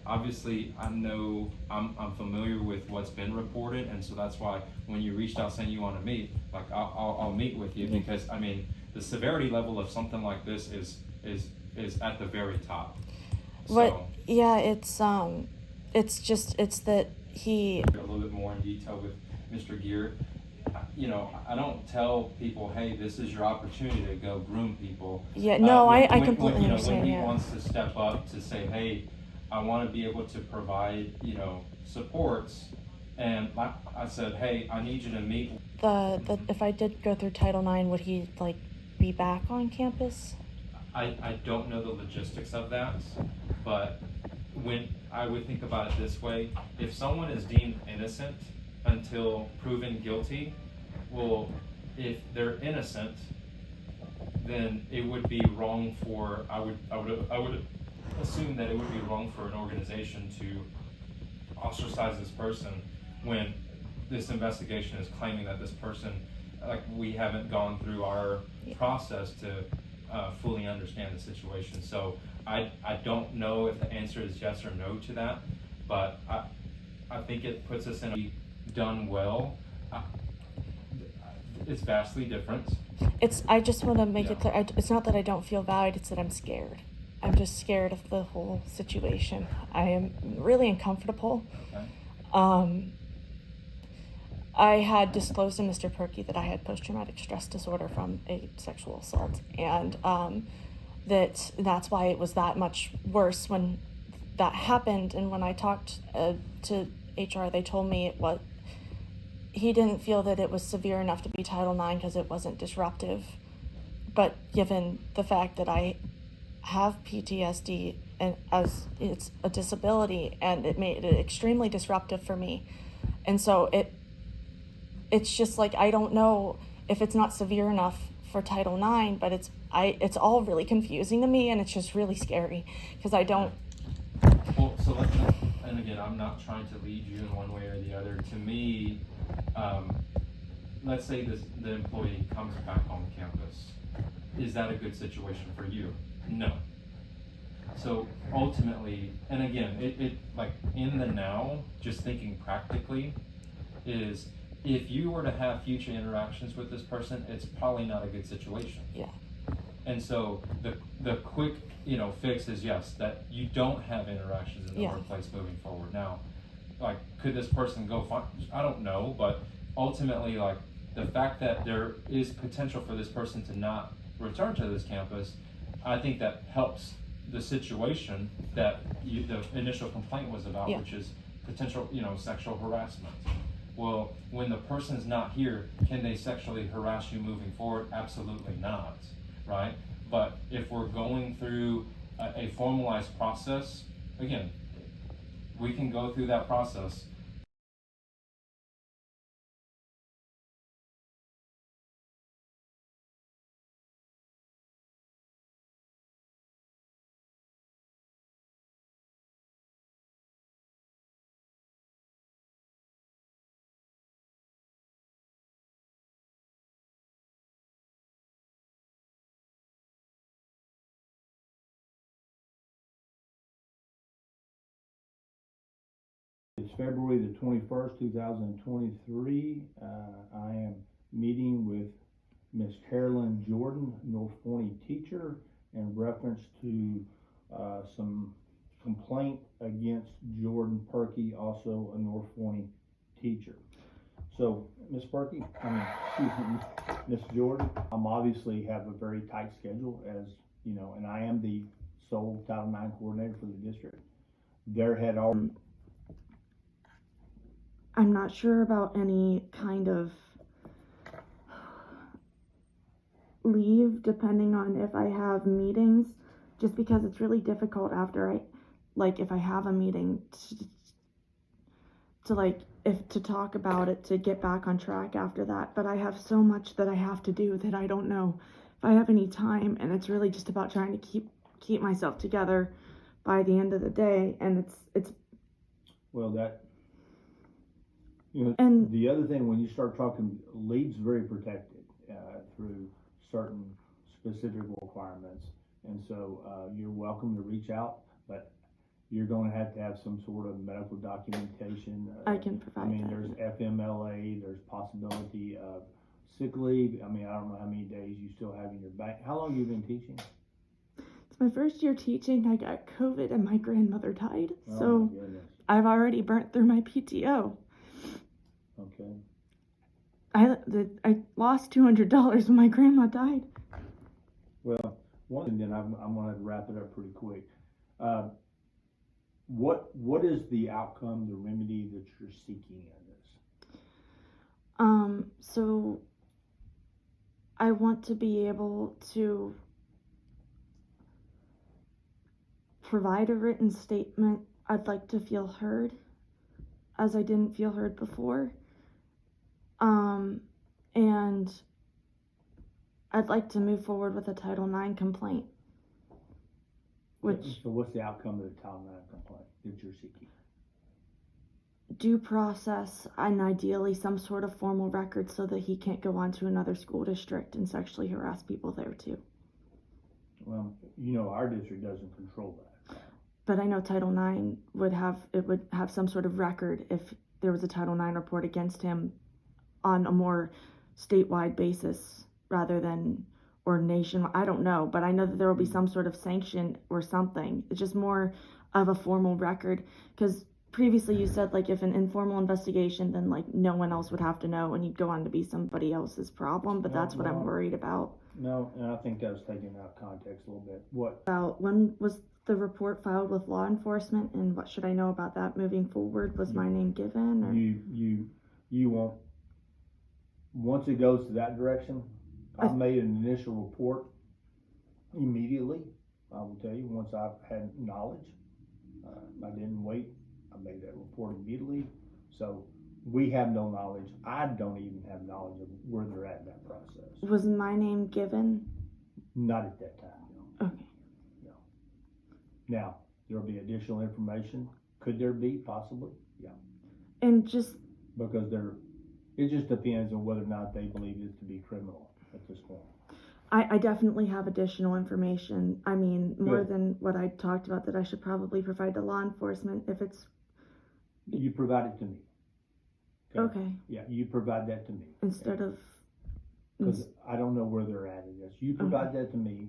obviously I know I'm familiar with what's been reported, and so that's why when you reached out saying you want to meet, like I'll meet with you, because I mean the severity level of something like this is at the very top. What? So Yeah, it's that he. a little bit more in detail with Mr. Geer. You know, I don't tell people, hey, this is your opportunity to go groom people. Yeah, no, I When, completely you know, when understand. he Yeah. wants to step up to say, hey, I want to be able to provide, you know, supports, and like I said, hey, I need you to meet. The if I did go through Title IX, would he like be back on campus? I don't know the logistics of that, but when I would think about it this way, if someone is deemed innocent until proven guilty, well, if they're innocent, then it would be wrong for, I would assume that it would be wrong for an organization to ostracize this person when this investigation is claiming that this person, like, we haven't gone through our process to fully understand the situation. So I don't know if the answer is yes or no to that, but I think it puts us in a done well. It's vastly different. I just want to make it Yeah. clear. It's not that I don't feel valued. It's that I'm scared. I'm just scared of the whole situation. I am really uncomfortable. Okay. I had disclosed to Mr. Perky that I had post-traumatic stress disorder from a sexual assault, and that's why it was that much worse when that happened. And when I talked to HR, they told me he didn't feel that it was severe enough to be Title IX because it wasn't disruptive. But given the fact that I have PTSD and as it's a disability, and it made it extremely disruptive for me, and so it's just like I don't know if it's not severe enough for Title IX, but it's all really confusing to me, and it's just really scary because I don't. Well, so and again, I'm not trying to lead you in one way or the other. To me, let's say the employee comes back on campus. Is that a good situation for you? No. So ultimately, and again, it like in the now, just thinking practically, is if you were to have future interactions with this person, it's probably not a good situation. Yeah. And so the quick, you know, fix is yes, that you don't have interactions in the workplace moving forward. Now, like, could this person go find, I don't know, but ultimately, like, the fact that there is potential for this person to not return to this campus, I think that helps the situation that the initial complaint was about, which is potential, you know, sexual harassment. Well, when the person's not here, can they sexually harass you moving forward? Absolutely not, right? But if we're going through a formalized process, again, we can go through that process. It's February the 21st, 2023. I am meeting with Miss Carolyn Jordan, North Forney teacher, in reference to some complaint against Jordan Perky, also a North Forney teacher. So, Miss Perky, excuse me, Miss Jordan, I'm obviously have a very tight schedule, as you know, and I am the sole Title IX coordinator for the district. There had already. I'm not sure about any kind of leave depending on if I have meetings, just because it's really difficult after if I have a meeting to talk about it, to get back on track after that. But I have so much that I have to do that I don't know if I have any time, and it's really just about trying to keep myself together by the end of the day. And it's Well, that, you know, and the other thing, when you start talking, leave's very protected through certain specific requirements, and so you're welcome to reach out. But you're gonna have to have some sort of medical documentation. I can provide I mean, that. there's FMLA, there's possibility of sick leave. I mean, I don't know how many days you still have in your bank. How long have you been teaching? It's my first year teaching. I got COVID and my grandmother died. Oh, So my goodness. I've already burnt through my PTO. Okay. I lost $200 when my grandma died. Well, one thing, then I'm gonna wrap it up pretty quick. What is the outcome, the remedy that you're seeking in this? So I want to be able to provide a written statement. I'd like to feel heard, as I didn't feel heard before. And I'd like to move forward with a Title IX complaint. Which So what's the outcome of the Title IX complaint that you're seeking? due process and ideally some sort of formal record so that he can't go on to another school district and sexually harass people there too. Well, you know, our district doesn't control that. But I know Title IX would have some sort of record if there was a Title IX report against him on a more statewide basis rather than or nationwide. I don't know, but I know that there will be some sort of sanction or something. It's just more of a formal record, because previously you said like if an informal investigation, then like no one else would have to know and you'd go on to be somebody else's problem. But that's what I'm worried about. No, and I think that was taken out of context a little bit. What? About when was the report filed with law enforcement, and what should I know about that moving forward? Was my name given? Or? You won't. Once it goes to that direction, I made an initial report immediately. I will tell you, once I've had knowledge, I didn't wait. I made that report immediately. So we have no knowledge. I don't even have knowledge of where they're at in that process. Was my name given? Not at that time, no. Okay. No. Now, there'll be additional information. Could there be? Possibly, yeah. And just Because it just depends on whether or not they believe it to be criminal at this point. I definitely have additional information. I mean, more Good. than what I talked about that I should probably provide to law enforcement if it's You provide it to me. okay. Yeah, you provide that to me. Instead of Because I don't know where they're at in this. You provide that to me,